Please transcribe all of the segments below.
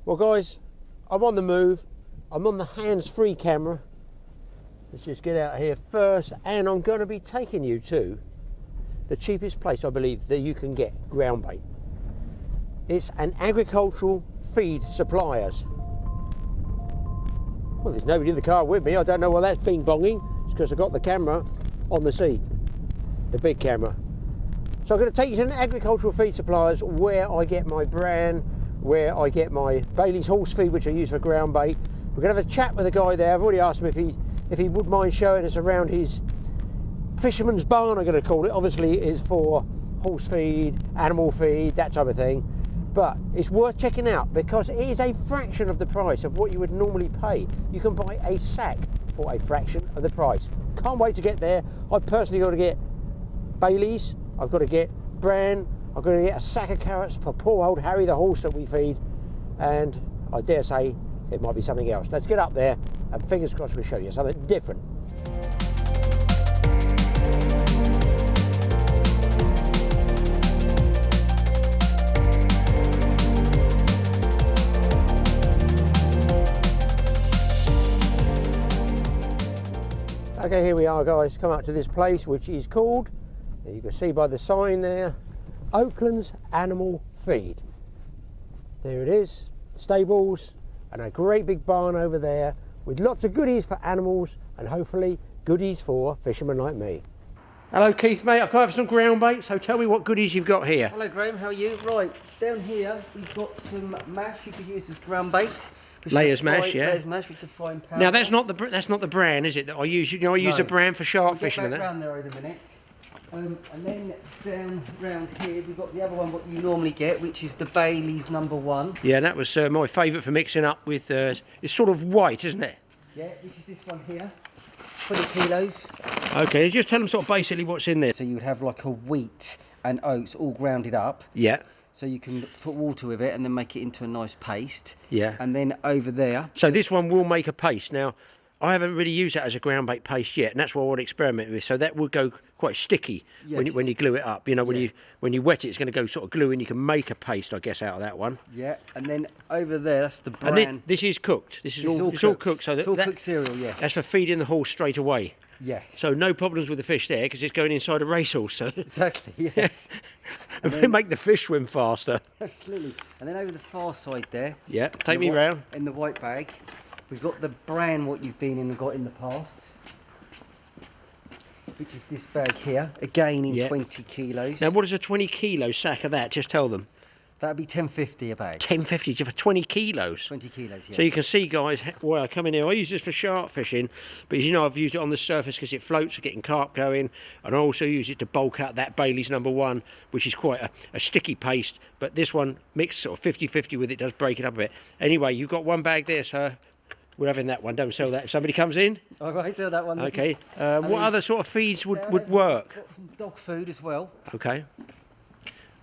Well guys, I'm on the move. I'm on the hands-free camera. Let's just get out here first, and I'm going to be taking you to the cheapest place I believe that you can get groundbait. It's an agricultural feed suppliers. Well, there's nobody in the car with me. I don't know why that's bing bonging. It's because I got the camera on the seat, the big camera. So I'm going to take you to an agricultural feed suppliers where I get my bran, where I get my Bailey's horse feed, which I use for groundbait. We're going to have a chat with the guy there. I've already asked him if he would mind showing us around his fisherman's barn, I'm going to call it. Obviously it is for horse feed, animal feed, that type of thing. But it's worth checking out because it is a fraction of the price of what you would normally pay. You can buy a sack for a fraction of the price. Can't wait to get there. I've personally got to get Bailey's, I've got to get bran, I've got to get a sack of carrots for poor old Harry the horse that we feed, and I dare say there might be something else. Let's get up there and fingers crossed we'll show you something different. Okay, here we are guys, come up to this place which is called, you can see by the sign there, Oakland's Animal Feed. There it is, stables and a great big barn over there with lots of goodies for animals and hopefully goodies for fishermen like me. Hello Keith mate, I've come for some ground bait, so tell me what goodies you've got here. Hello Graeme, how are you? Right, down here we've got some mash you could use as ground bait. Layers mash, yeah. Layers mash, which is a frying powder. Now that's not the bran, is it? That I use. You know, I use the bran for shark fishing and that. Around there in a minute. And then down round here we've got the other one what you normally get, which is the Bailey's #1. Yeah, that was my favourite for mixing up with. It's sort of white, isn't it? Yeah, which is this one here. 20 kilos. Okay, just tell them sort of basically what's in there. So you would have like a wheat and oats all grounded up. Yeah. So you can put water with it and then make it into a nice paste. Yeah. And then over there. So this one will make a paste. Now, I haven't really used that as a ground bait paste yet, and that's what I want to experiment with. So that will go quite sticky when you glue it up. You know, when you wet it, it's going to go sort of glue, and you can make a paste, I guess, out of that one. Yeah. And then over there, that's the bran. And then, this is cooked. This is all cooked. So it's all cooked cereal. Yes. That's for feeding the horse straight away. Yes. So no problems with the fish there because it's going inside a racehorse. So exactly. Yes. And then make the fish swim faster. Absolutely. And then over the far side there. Yeah. Take me round. In the white bag, we've got the bran what you've been in and got in the past, which is this bag here. Again in 20 kilos. Now what is a 20 kilo sack of that? Just tell them. That'd be $10.50 a bag. $10.50 for 20 kilos? 20 kilos, yes. So you can see, guys, why I come in here. I use this for shark fishing, but as you know, I've used it on the surface because it floats for getting carp going, and I also use it to bulk out that Bailey's #1, which is quite a sticky paste, but this one mixed sort of 50-50 with it does break it up a bit. Anyway, you've got one bag there, sir. We're having that one. Don't sell that if somebody comes in. All right, sell that one. Okay. What other sort of feeds would work? Got some dog food as well. Okay.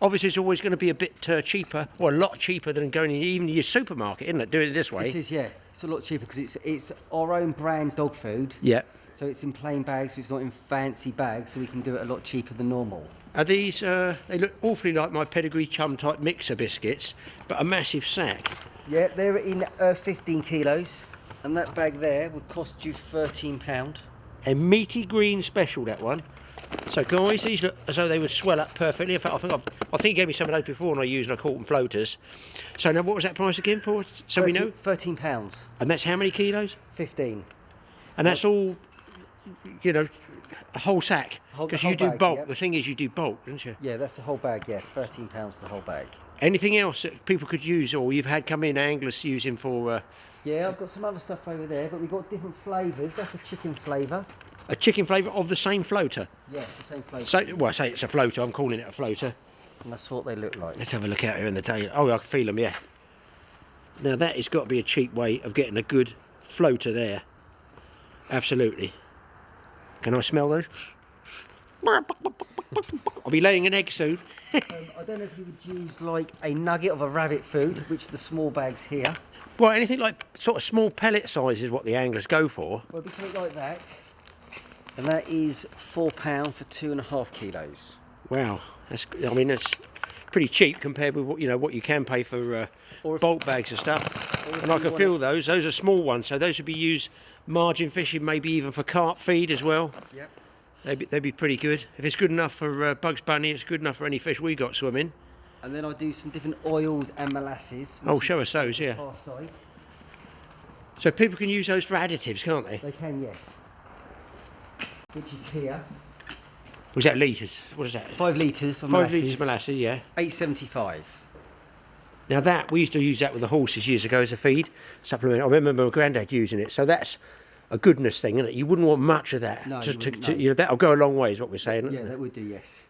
Obviously, it's always going to be a bit cheaper, or a lot cheaper than going in even your supermarket, isn't it? Doing it this way. It is, yeah. It's a lot cheaper because it's our own brand dog food. Yeah. So it's in plain bags, so it's not in fancy bags, so we can do it a lot cheaper than normal. Are these, they look awfully like my pedigree chum type mixer biscuits, but a massive sack. Yeah, they're in 15 kilos, and that bag there would cost you £13. A meaty green special, that one. So guys, these look as though they would swell up perfectly. In fact, I think he gave me some of those before and I used and I caught them floaters. So now what was that price again for? So we know? £13. And that's how many kilos? 15. And that's all, you know, a whole sack? Because you do bag, bulk. Yeah. The thing is you do bulk, don't you? Yeah, that's the whole bag, yeah. £13 for the whole bag. Anything else that people could use or you've had come in anglers using for... Yeah, I've got some other stuff over there, but we've got different flavours. That's a chicken flavour. A chicken flavour of the same floater? Yes, the same flavour. So, well, I say it's a floater, I'm calling it a floater. And that's what they look like. Let's have a look out here in the day. Oh, I can feel them, yeah. Now that has got to be a cheap way of getting a good floater there. Absolutely. Can I smell those? I'll be laying an egg soon. I don't know if you would use like a nugget of a rabbit food, which the small bag's here. Well, anything like sort of small pellet size is what the anglers go for. Well, it'd be something like that. And that is £4 for 2.5 kilos. Wow, I mean that's pretty cheap compared with what you can pay for bulk bags of stuff, and I can fill those. Those are small ones, so those would be used margin fishing, maybe even for carp feed as well. Yep. They'd be pretty good. If it's good enough for Bugs Bunny, it's good enough for any fish we got swimming. And then I do some different oils and molasses. Oh, show us those, yeah. So people can use those for additives, can't they? They can, yes. Which is here. Was that litres? What is that? 5 litres of 5 molasses. litres molasses, yeah. $8.75. Now that, we used to use that with the horses years ago as a feed supplement. I remember my granddad using it. So that's a goodness thing, isn't it? You wouldn't want much of that. No, You know, that'll go a long way is what we're saying, isn't Yeah, it? that would do, yes.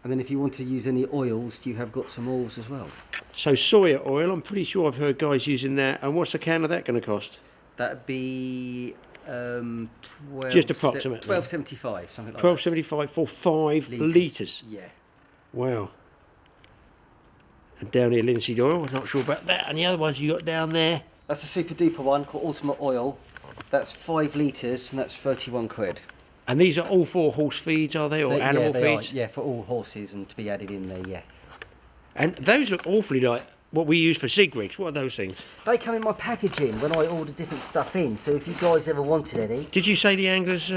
And then if you want to use any oils, you have got some oils as well. So soya oil, I'm pretty sure I've heard guys using that. And what's a can of that going to cost? That'd be 12. Just approximately. $12.75, something like $12.75 for 5 litres. Yeah. Wow. And down here, linseed oil. I'm not sure about that. And the other ones you got down there. That's a super duper one called Ultimate Oil. That's 5 litres and that's 31 quid. And these are all for horse feeds, are they, or animal feeds? Yeah, for all horses and to be added in there, yeah. And those look awfully like what we use for sig rigs. What are those things? They come in my packaging when I order different stuff in. So if you guys ever wanted any, Did you say the anglers?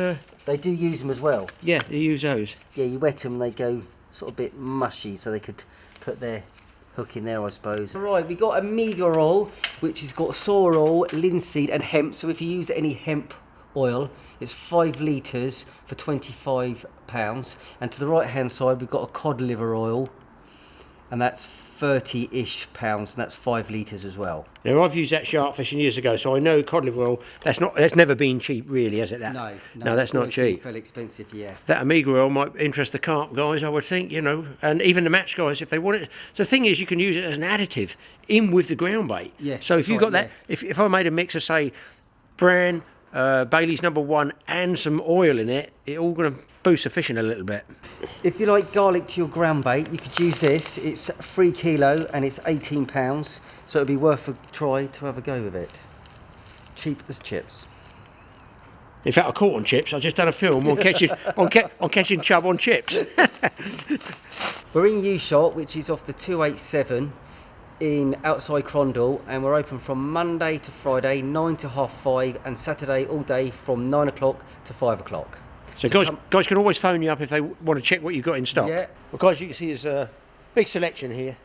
they do use them as well. Yeah, they use those. Yeah, you wet them and they go sort of a bit mushy, so they could put their hook in there, I suppose. Right, we got Omega oil, which has got soy oil, linseed and hemp. So if you use any hemp oil, it's 5 litres for £25. And to the right hand side we've got a cod liver oil, and that's 30-ish pounds, and that's 5 litres as well. Now I've used that shark fishing years ago, so I know cod liver oil. That's never been cheap, really, has it? That? No, that's not cheap. Fairly expensive, yeah. That Omega oil might interest the carp guys, I would think, you know, and even the match guys if they want it. So the thing is, you can use it as an additive in with the ground bait. Yes. So if you got that, yeah. if I made a mix of say bran, Bailey's number 1 and some oil in it, it's all going to boost the fishing a little bit. If you like garlic to your ground bait, you could use this. It's 3 kilo and it's £18, so it'd be worth a try to have a go with it. Cheap as chips. In fact, I caught on chips. I just done a film on catching on catching chub on chips. We're in U-Shot, which is off the 287 in outside Crondall, and we're open from Monday to Friday 9 to 5:30, and Saturday all day from 9 o'clock to 5 o'clock. So guys can always phone you up if they want to check what you've got in stock. Yeah. Well, guys, you can see there's a big selection here.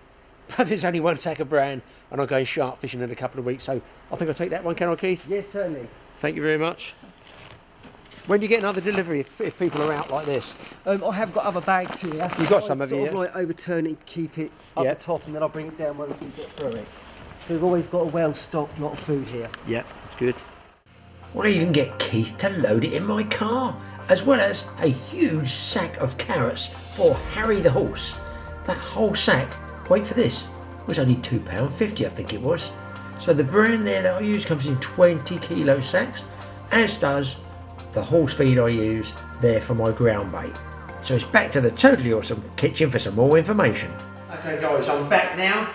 But there's only one sack of bran, and I'm going shark fishing in a couple of weeks, so I think I'll take that one, can I, Keith? Yes, certainly. Thank you very much. When do you get another delivery if people are out like this? I have got other bags here. You've got some of sort you, of yeah? like overturn it, keep it up Yeah. the top, and then I'll bring it down once we get through it. So we've always got a well-stocked lot of food here. Yeah, it's good. Well, I even get Keith to load it in my car, as well as a huge sack of carrots for Harry the horse. That whole sack, wait for this, was only £2.50, I think it was. So the brand there that I use comes in 20 kilo sacks, as does the horse feed I use there for my ground bait. So it's back to the Totally Awesome kitchen for some more information. Okay guys, I'm back now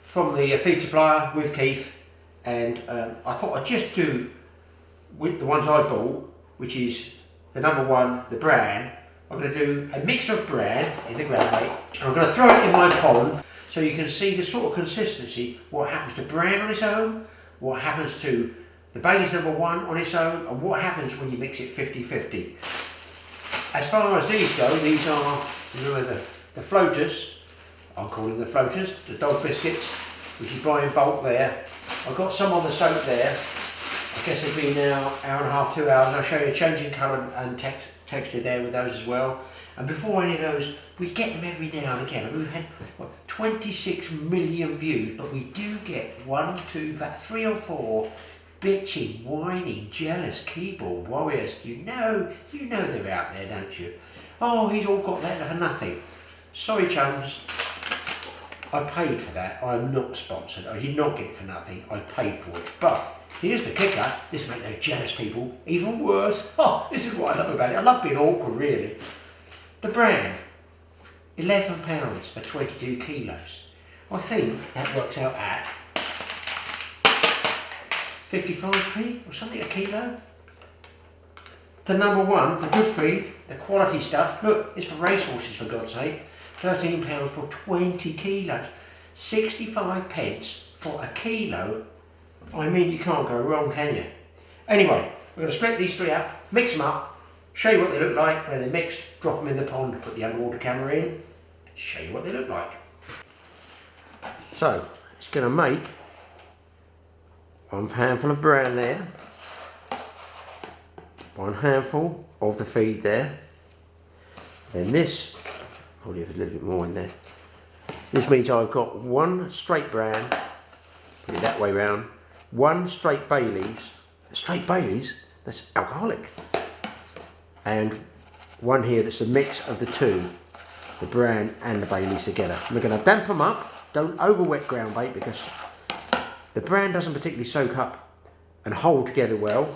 from the feed supplier with Keith, and I thought I'd just do with the ones I bought, which is the number 1, the bran. I'm going to do a mix of bran in the ground bait, and I'm going to throw it in my pond so you can see the sort of consistency, what happens to bran on its own, what happens to the Bailey's number 1 on its own, and what happens when you mix it 50-50. As far as these go, these are, you know, the floaters. I'm calling them the floaters, the dog biscuits, which you buy in bulk there. I've got some on the soap there. I guess they've been now hour and a half, 2 hours. I'll show you a change in colour and texture there with those as well. And before any of those, we get them every now and again. I mean, we've had 26 million views, but we do get 1, 2, 3 or 4 bitching, whining, jealous keyboard warriors. You know they're out there, don't you? Oh, he's all got that for nothing. Sorry, chums. I paid for that. I'm not sponsored. I did not get it for nothing. I paid for it. But here's the kicker. This makes those jealous people even worse. Oh, this is what I love about it. I love being awkward, really. The brand, £11 for 22 kilos. I think that works out at 55p or something a kilo. The number 1, the good feed, the quality stuff. Look, it's for racehorses, for God's sake. £13 for 20 kilos. 65 pence for a kilo. I mean, you can't go wrong, can you? Anyway, we're going to split these three up, mix them up, show you what they look like. When they're mixed, drop them in the pond, put the underwater camera in, and show you what they look like. So, it's going to make one handful of brown there, one handful of the feed there, then this, probably a little bit more in there. This means I've got one straight brown, put it that way round, one straight Baileys. Straight Baileys, that's alcoholic. And one here that's a mix of the two, the brown and the Baileys together. We're going to damp them up. Don't over wet ground bait because the brown doesn't particularly soak up and hold together well.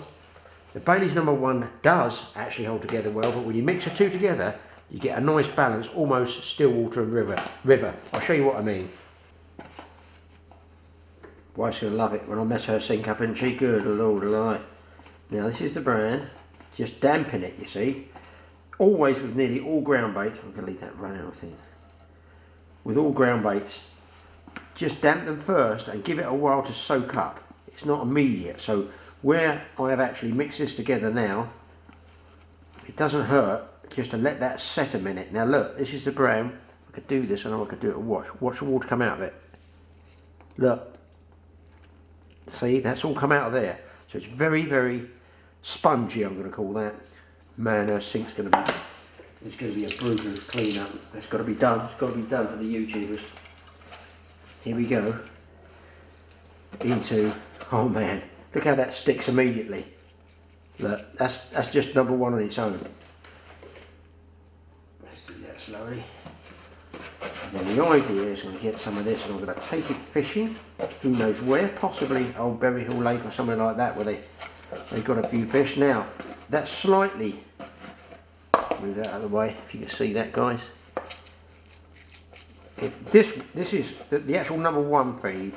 The Baileys number 1 does actually hold together well, but when you mix the two together, you get a nice balance, almost still water and river. I'll show you what I mean. Wife's going to love it when I mess her sink up, isn't she? Good Lord alive. Now this is the brand, just dampen it, you see. Always with nearly all ground baits, I'm going to leave that running I think. With all ground baits, just damp them first and give it a while to soak up. It's not immediate, so where I have actually mixed this together now, it doesn't hurt just to let that set a minute. Now look, this is the brown. I could do this, I know I could do it a wash. Watch the water come out of it. Look. See, that's all come out of there. So it's very, very spongy, I'm going to call that. Man, her sink's going to be, it's going to be a brutal clean up. It's got to be done. It's got to be done for the YouTubers. Here we go. Into, oh man, look how that sticks immediately. Look, that's just number 1 on its own. Let's do that slowly. And then the idea is I'm going to get some of this and I'm going to take it fishing. Who knows where? Possibly Old Berry Hill Lake or somewhere like that where they've got a few fish. Now, that's slightly, move that out of the way if you can see that, guys. This is the actual number 1 feed.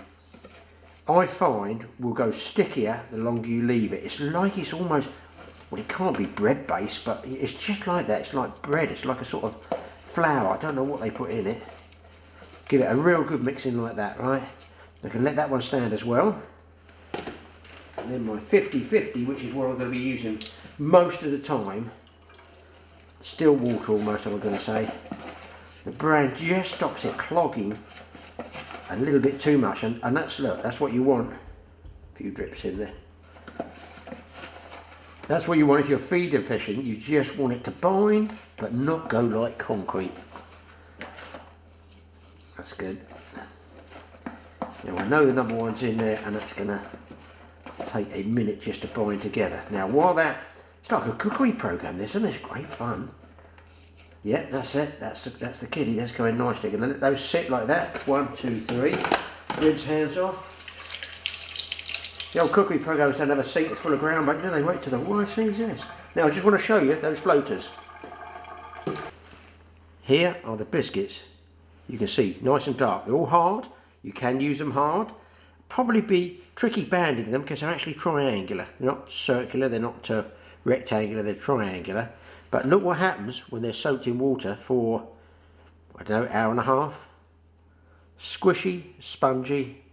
I find will go stickier the longer you leave it. It's like it's almost, well, it can't be bread based, but it's just like that. It's like bread. It's like a sort of flour. I don't know what they put in it. Give it a real good mixing like that, right? I can let that one stand as well. And then my 50-50, which is what I'm going to be using most of the time. Still water almost, I'm going to say. The brand just stops it clogging a little bit too much, and that's, look, that's what you want. A few drips in there. That's what you want if you're feeding fishing. You just want it to bind, but not go like concrete. That's good. Now I know the number 1's in there, and that's going to take a minute just to bind together. Now while that, it's like a cookery program, this, isn't it? It's great fun. Yeah, that's it. That's the kiddie. That's going nicely. Going to let those sit like that. 1, 2, 3. Rinse hands off. The old cookery programs don't have a sink that's full of ground bait, do they? Wait till the wife sees this. Now I just want to show you those floaters. Here are the biscuits. You can see, nice and dark. They're all hard. You can use them hard. Probably be tricky banding them because they're actually triangular. They're not circular, they're not rectangular, they're triangular. But look what happens when they're soaked in water for, I don't know, hour and a half. Squishy, spongy.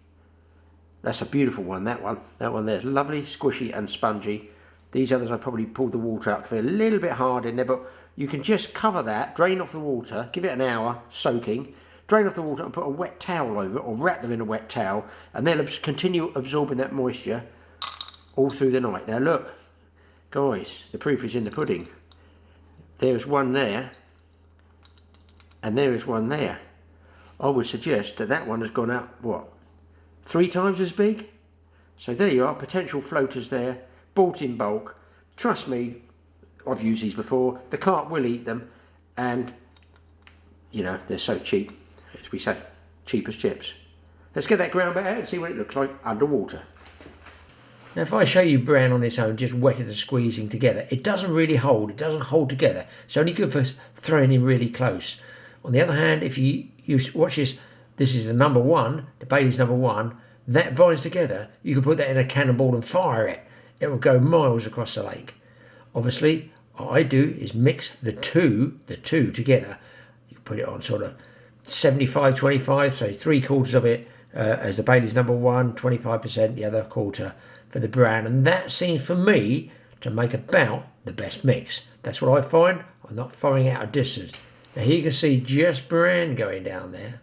That's a beautiful one, that one. That one there's lovely, squishy and spongy. These others I probably pulled the water out because they're a little bit hard in there, but you can just cover that, drain off the water, give it an hour soaking, drain off the water and put a wet towel over it, or wrap them in a wet towel, and they'll continue absorbing that moisture all through the night. Now look, guys, the proof is in the pudding. There's one there, and there is one there. I would suggest that that one has gone out, what, 3 times as big? So there you are, potential floaters there, bought in bulk. Trust me, I've used these before. The carp will eat them, and, you know, they're so cheap, as we say, cheap as chips. Let's get that groundbait out and see what it looks like underwater. Now if I show you brown on its own, just wetted and squeezing together, it doesn't really hold, it doesn't hold together. It's only good for throwing in really close. On the other hand, if you watch this is the number 1, the Bailey's number 1, that binds together. You can put that in a cannonball and fire it. It will go miles across the lake. Obviously, what I do is mix the two together. You put it on sort of 75-25, so 3/4 of it as the Bailey's number one, 25%, the other quarter for the Brown. And that seems for me to make about the best mix. That's what I find. I'm not throwing out a distance. Now here you can see just Brown going down there.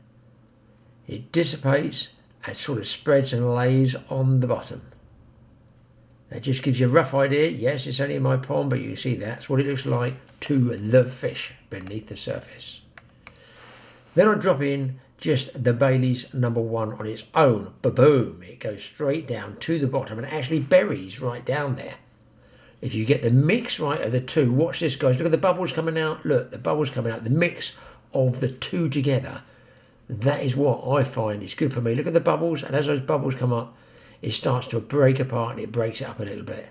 It dissipates and sort of spreads and lays on the bottom. That just gives you a rough idea. Yes, it's only in my pond, but you can see that's what it looks like to the fish beneath the surface. Then I drop in just the Bailey's number one on its own. Ba-boom! It goes straight down to the bottom and actually buries right down there. If you get the mix right of the two, watch this guys, look at the bubbles coming out. Look, the bubbles coming out, the mix of the two together. That is what I find is good for me. Look at the bubbles, and as those bubbles come up, it starts to break apart and it breaks it up a little bit.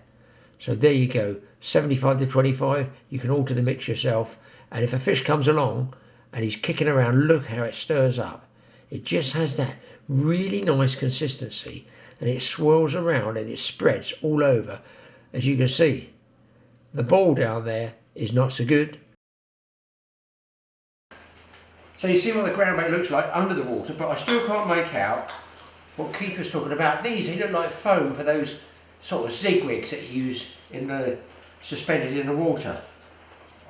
So there you go, 75-25, you can alter the mix yourself. And if a fish comes along and he's kicking around, look how it stirs up. It just has that really nice consistency and it swirls around and it spreads all over. As you can see, the ball down there is not so good. So you see what the groundbait looks like under the water, but I still can't make out what Keith was talking about. These, they look like foam for those sort of zig rigs that you use in the suspended in the water.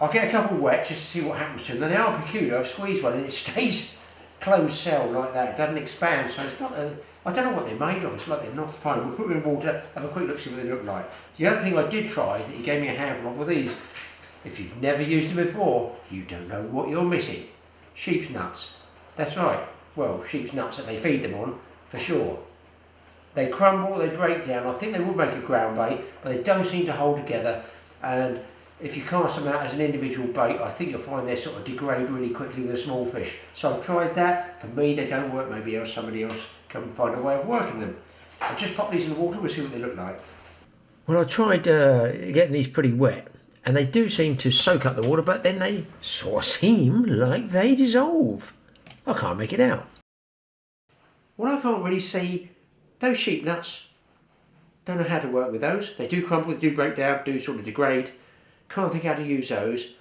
I'll get a couple wet just to see what happens to them. They are peculiar. I've squeezed one and it stays closed cell like that. It doesn't expand, so it's not a, I don't know what they're made of. It's like they're not foam. We'll put them in water, have a quick look, see what they look like. The other thing I did try that he gave me a handful of were these. If you've never used them before, you don't know what you're missing. Sheep's nuts. That's right. Well, sheep's nuts that they feed them on, for sure. They crumble, they break down. I think they would make a ground bait, but they don't seem to hold together. And if you cast them out as an individual bait, I think you'll find they sort of degrade really quickly with a small fish. So I've tried that. For me, they don't work. Maybe else somebody else can find a way of working them. I'll just pop these in the water, we'll see what they look like. Well, I tried getting these pretty wet, and they do seem to soak up the water, but then they sort of seem like they dissolve. I can't make it out. Well, I can't really see those sheep nuts. Don't know how to work with those. They do crumble, they do break down, do sort of degrade. Can't think how to use those.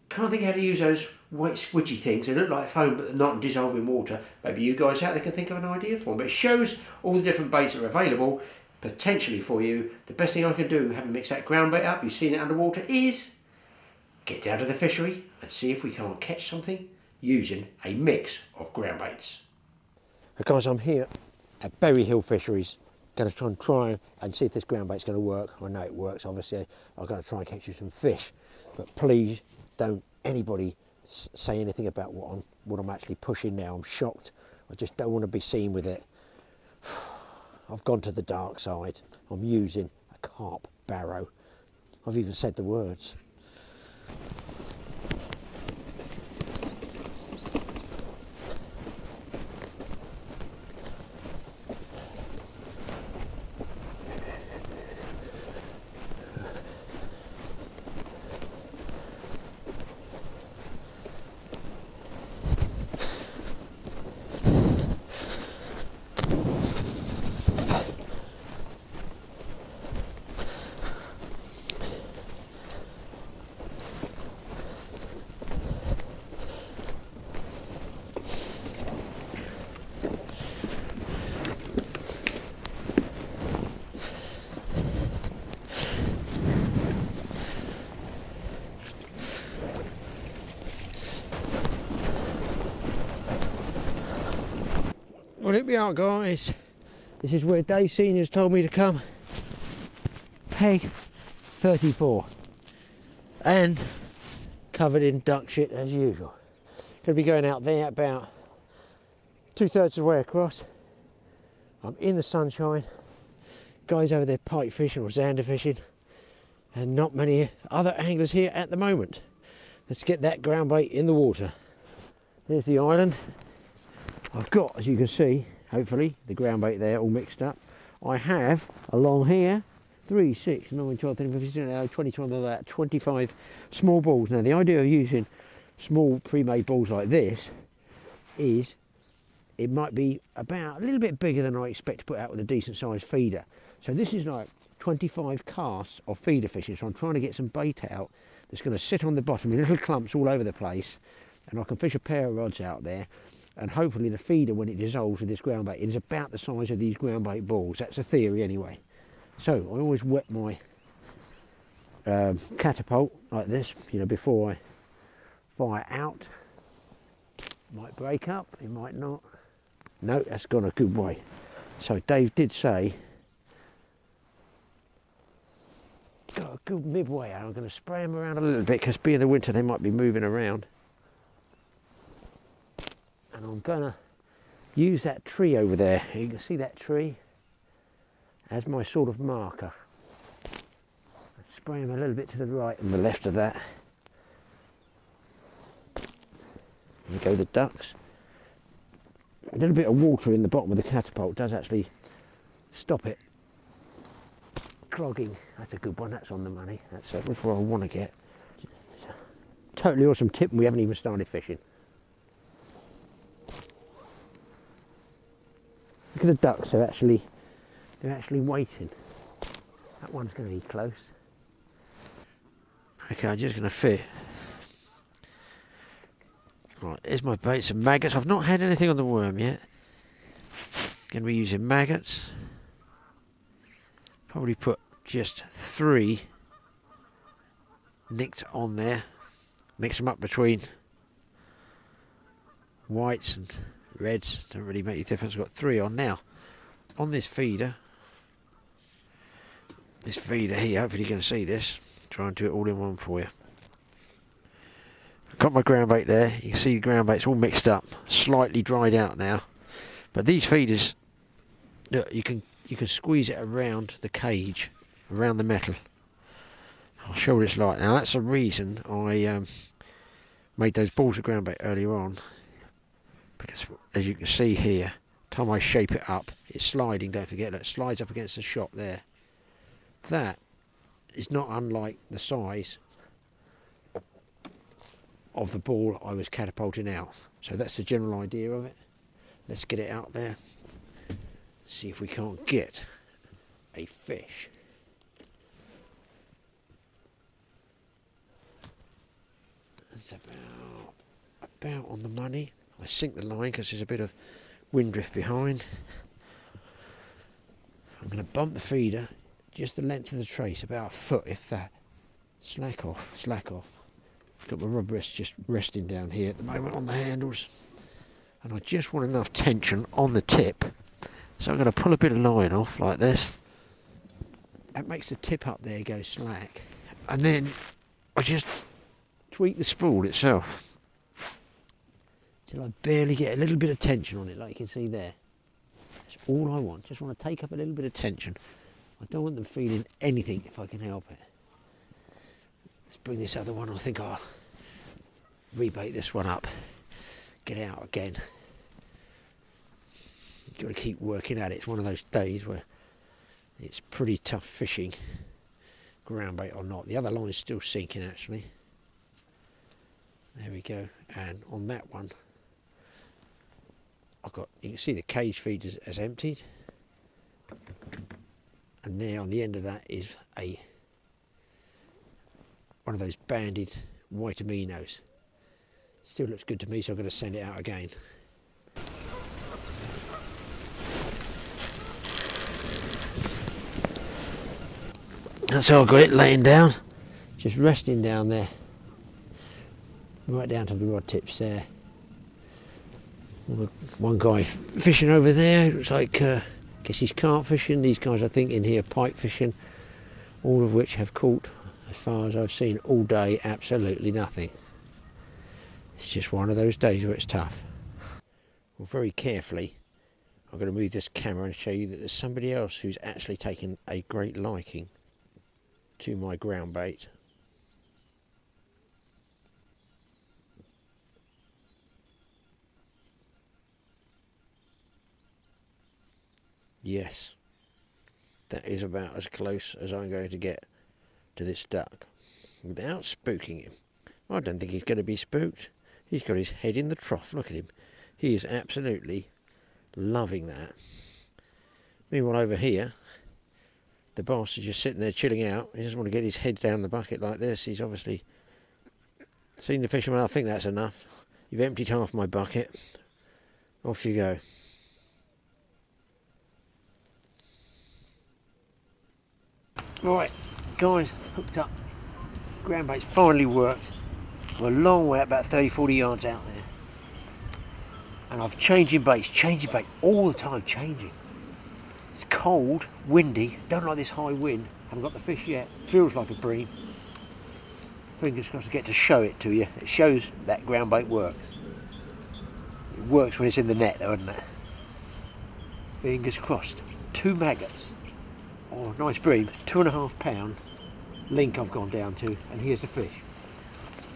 Can't think how to use those wet squidgy things. They look like foam, but they're not, and dissolve in water. Maybe you guys out there can think of an idea for them. But it shows all the different baits that are available potentially for you. The best thing I can do, having mixed that ground bait up, you've seen it underwater, is get down to the fishery and see if we can't catch something using a mix of ground baits. Guys, I'm here at Berry Hill Fisheries. Going to try and see if this ground bait's going to work. I know it works, obviously. I'm going to try and catch you some fish, but please don't anybody say anything about what I'm actually pushing now. I'm shocked. I just don't want to be seen with it. I've gone to the dark side. I'm using a carp barrow. I've even said the words. Well, here we are, guys. This is where Dave Senior's told me to come. Peg 34. And covered in duck shit as usual. Going to be going out there about 2/3 of the way across. I'm in the sunshine. Guys over there pike fishing or zander fishing. And not many other anglers here at the moment. Let's get that ground bait in the water. There's the island. I've got, as you can see, hopefully, the ground bait there all mixed up. I have, along here, 3, 6, 9, 12, 13, 14, 15, 20, 25, 25 small balls. Now, the idea of using small pre-made balls like this is it might be about a little bit bigger than I expect to put out with a decent sized feeder. So this is like 25 casts of feeder fishing. So I'm trying to get some bait out that's going to sit on the bottom in little clumps all over the place, and I can fish a pair of rods out there. and hopefully the feeder, when it dissolves with this ground bait, is about the size of these ground bait balls. That's a theory anyway. So I always wet my catapult like this, you know, before I fire out. Might break up, it might not. No, that's gone a good way. So Dave did say, got a good midway out. I'm going to spray them around a little bit because being the winter they might be moving around. And I'm going to use that tree over there. You can see that tree as my sort of marker. Spray them a little bit to the right and the left of that. There go the ducks. A little bit of water in the bottom of the catapult does actually stop it clogging. That's a good one, that's on the money. That's what I want to get. It's a totally awesome tip and we haven't even started fishing. Look at the ducks, they're actually waiting. That one's going to be close. Okay, I'm just going to fit. Right, here's my bait, some maggots. I've not had anything on the worm yet. Going to be using maggots. Probably put just 3 nicked on there. Mix them up between whites and reds. Don't really make any difference. I've got 3 on now. On this feeder here, hopefully you're going to see this. Try and do it all in one for you. Got my ground bait there. You can see the ground bait's all mixed up, slightly dried out now. But these feeders, look, you can squeeze it around the cage, around the metal. I'll show what it's like. Now that's the reason I made those balls of ground bait earlier on, because as you can see here, time I shape it up, it's sliding. Don't forget that it slides up against the shot there. That is not unlike the size of the ball I was catapulting out. So that's the general idea of it. Let's get it out there. See if we can't get a fish. That's about on the money. I sink the line because there's a bit of wind drift behind. I'm going to bump the feeder just the length of the trace, about a foot if that. Slack off, slack off. Got my rub wrist just resting down here at the moment on the handles, and I just want enough tension on the tip, so I'm going to pull a bit of line off like this. That makes the tip up there go slack, and then I just tweak the spool itself till I barely get a little bit of tension on it, like you can see there. That's all I want. Just want to take up a little bit of tension. I don't want them feeling anything if I can help it. Let's bring this other one. I think I'll rebait this one up. Get out again. You've got to keep working at it. It's one of those days where it's pretty tough fishing, ground bait or not. The other line's still sinking actually. There we go. And on that one, you can see the cage feed has emptied. And there on the end of that is one of those banded white aminos. Still looks good to me, so I'm going to send it out again. That's how I got it laying down, just resting down there, right down to the rod tips there. One guy fishing over there, looks like, guess he's carp fishing. These guys I think in here pike fishing, all of which have caught, as far as I've seen all day, absolutely nothing. It's just one of those days where it's tough. Well, very carefully I'm going to move this camera and show you that there's somebody else who's actually taken a great liking to my ground bait. Yes, that is about as close as I'm going to get to this duck without spooking him. I don't think he's going to be spooked. He's got his head in the trough. Look at him. He is absolutely loving that. Meanwhile over here, the boss is just sitting there chilling out. He doesn't want to get his head down the bucket like this. He's obviously seen the fisherman. I think that's enough. You've emptied half my bucket. Off you go. Right, guys, hooked up. Groundbait's finally worked. We're a long way, about 30-40 yards out there. And I'm changing bait all the time, changing. It's cold, windy, don't like this high wind. Haven't got the fish yet. Feels like a bream. Fingers crossed I get to show it to you. It shows that groundbait works. It works when it's in the net though, doesn't it? Fingers crossed. 2 maggots. Oh, nice bream. 2.5 pound link I've gone down to, and here's the fish.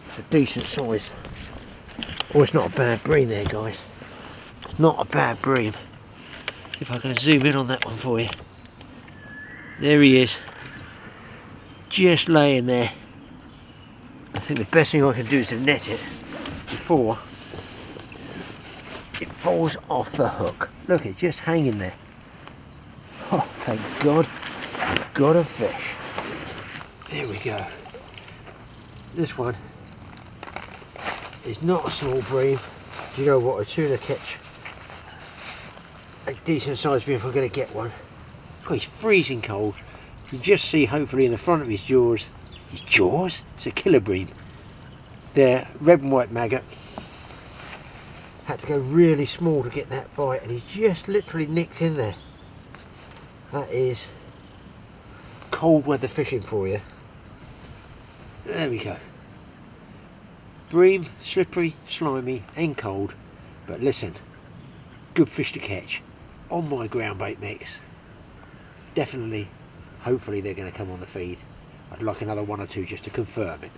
It's a decent size. Oh, it's not a bad bream there, guys. It's not a bad bream. See if I can zoom in on that one for you. There he is. Just laying there. I think the best thing I can do is to net it before it falls off the hook. Look, it's just hanging there. Oh, thank God. I've got a fish. There we go. This one is not a small bream. Do you know what? I'd sooner catch a decent sized bream if I'm going to get one. God, he's freezing cold. You just see, hopefully, in the front of his jaws. His jaws? It's a killer bream. There, red and white maggot. Had to go really small to get that bite, and he's just literally nicked in there. That is cold weather fishing for you. There we go. Bream, slippery, slimy and cold, but listen, good fish to catch on my groundbait mix. Definitely, hopefully they're going to come on the feed. I'd like another 1 or 2 just to confirm it.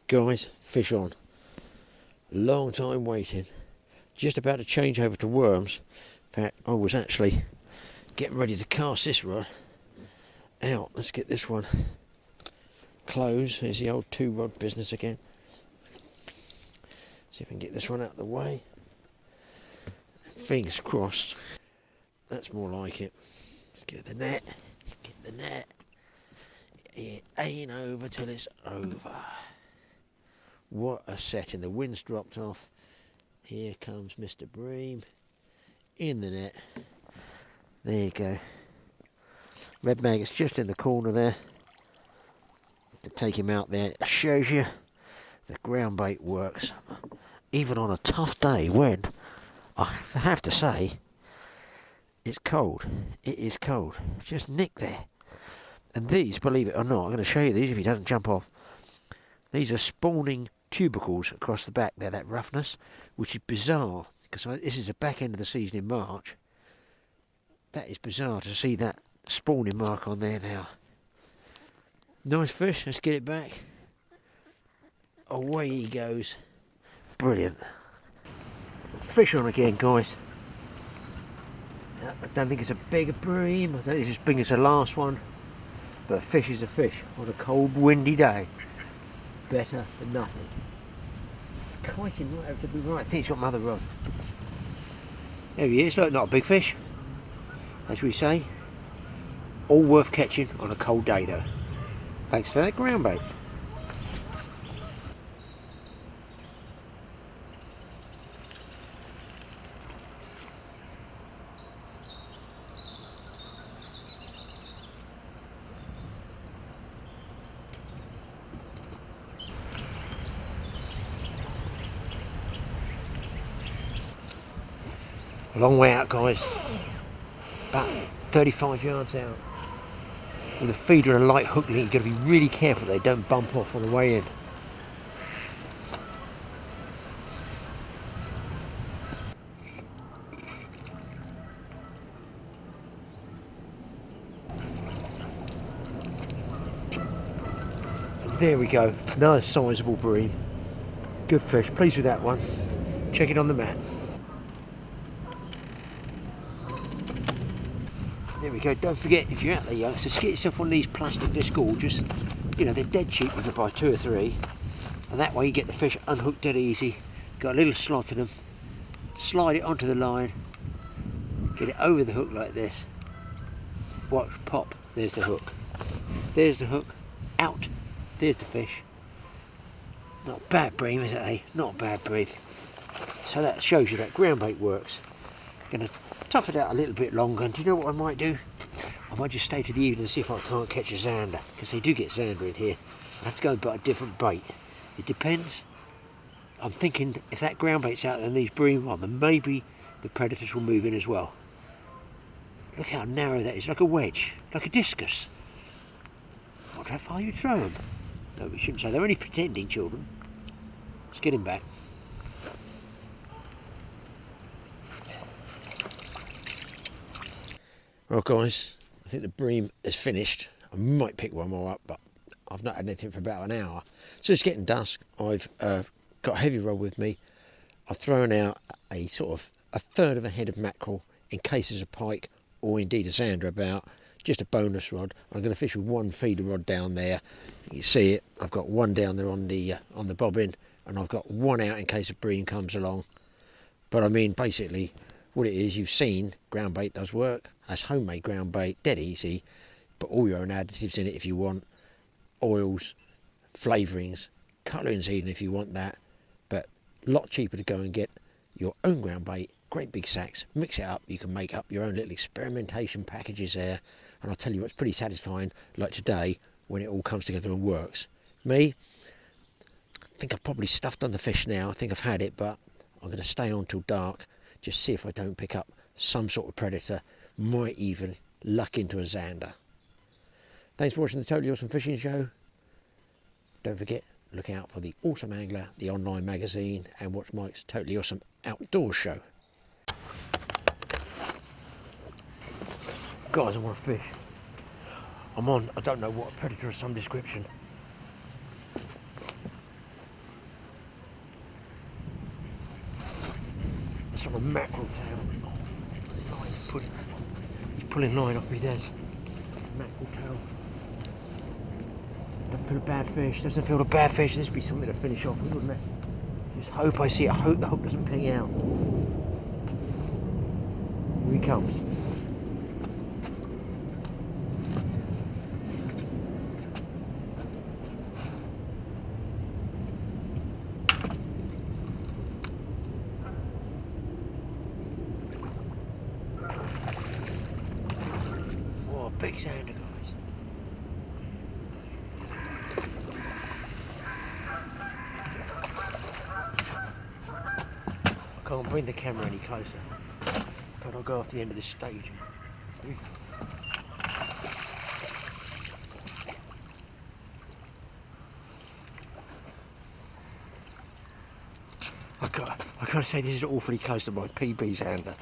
Guys, fish on. Long time waiting. Just about to change over to worms. In fact, I was actually getting ready to cast this rod out. Let's get this one closed. Here's the old 2-rod business again. See if I can get this one out of the way. Fingers crossed. That's more like it. Let's get the net. Get the net. It ain't over till it's over. What a setting. The wind's dropped off. Here comes Mr. Bream in the net. There you go. Red maggot's just in the corner there. To take him out there, it shows you the ground bait works. Even on a tough day when, I have to say, it's cold. It is cold. Just nick there. And these, believe it or not, I'm going to show you these if he doesn't jump off. These are spawning tubercles across the back there, that roughness, which is bizarre, because this is the back end of the season in March. That is bizarre to see that spawning mark on there now. Nice fish, let's get it back. Away he goes. Brilliant. Fish on again, guys. I don't think it's a big bream, I think it's as big as the last one, but a fish is a fish on a cold windy day. Better than nothing. Kiting right over to the right. I think he's got mother rod. There he is. Look, not a big fish, as we say. All worth catching on a cold day though. Thanks to that ground bait. A long way out, guys. About 35 yards out. With a feeder and a light hook link, you've got to be really careful they don't bump off on the way in. And there we go, another sizable bream. Good fish, pleased with that one. Check it on the mat. There we go. Don't forget, if you're out there, youngsters, get yourself one of these plastic disc gorgers. You know, they're dead cheap. You can buy 2 or 3, and that way you get the fish unhooked dead easy. Got a little slot in them, slide it onto the line, get it over the hook like this, watch, pop, there's the hook. There's the hook, out, there's the fish. Not bad bream, is it, eh? Not bad bream. So that shows you that ground bait works. Gonna tough it out a little bit longer, and do you know what I might do? I might just stay to the evening and see if I can't catch a zander, because they do get zander in here. I have to go and buy a different bait. It depends. I'm thinking if that ground bait's out there and these bream on, then maybe the predators will move in as well. Look how narrow that is, like a wedge, like a discus. I wonder how far you throw them. No, we shouldn't say. They're only pretending, children. Let's get him back. Well, guys, I think the bream is finished. I might pick one more up, but I've not had anything for about an hour. So it's getting dusk. I've got a heavy rod with me. I've thrown out a sort of a third of a head of mackerel in case there's a pike or indeed a zander about. Just a bonus rod. I'm going to fish with one feeder rod down there. You see it. I've got one down there on the bobbin, and I've got one out in case a bream comes along. But I mean, basically, what it is, you've seen ground bait does work. That's homemade ground bait, dead easy. Put all your own additives in it if you want. Oils, flavourings, colourings even if you want that. But a lot cheaper to go and get your own ground bait. Great big sacks, mix it up. You can make up your own little experimentation packages there. And I'll tell you what's pretty satisfying, like today, when it all comes together and works. Me, I think I've probably stuffed on the fish now. I think I've had it, but I'm going to stay on till dark. Just see if I don't pick up some sort of predator. Might even luck into a zander. Thanks for watching the Totally Awesome Fishing Show. Don't forget, look out for the Awesome Angler, the online magazine, and watch Mike's Totally Awesome Outdoors show. Guys, I want to fish. I'm on, I don't know what, a predator of some description. It's on a mackerel tail. Oh, he's pulling line off me there. Mackerel tail. Doesn't feel a bad fish, doesn't feel a bad fish. This would be something to finish off with, wouldn't it? Just hope I see it, hope the hook doesn't ping out. Here he comes. Big zander, guys. I can't bring the camera any closer, but I'll go off the end of this stage. I gotta say, this is awfully close to my PB Zander.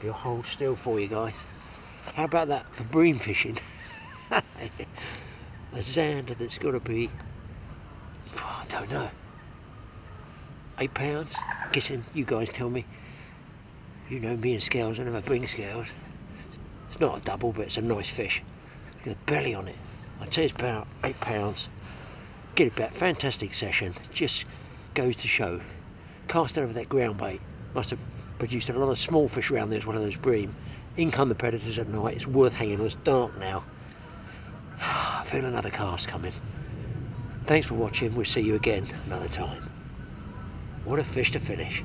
I'll hold still for you guys. How about that for bream fishing? A zander that's got to be, I don't know, 8 pounds? Guessing, you guys tell me. You know me and scales, I never bring scales. It's not a double, but it's a nice fish. Look at the belly on it. I'd say it's about 8 pounds. Get it back, fantastic session. Just goes to show. Casting over that ground bait must have produced a lot of small fish around there as one of those bream. In come the predators at night. It's worth hanging on. It's dark now. I feel another cast coming. Thanks for watching. We'll see you again another time. What a fish to finish.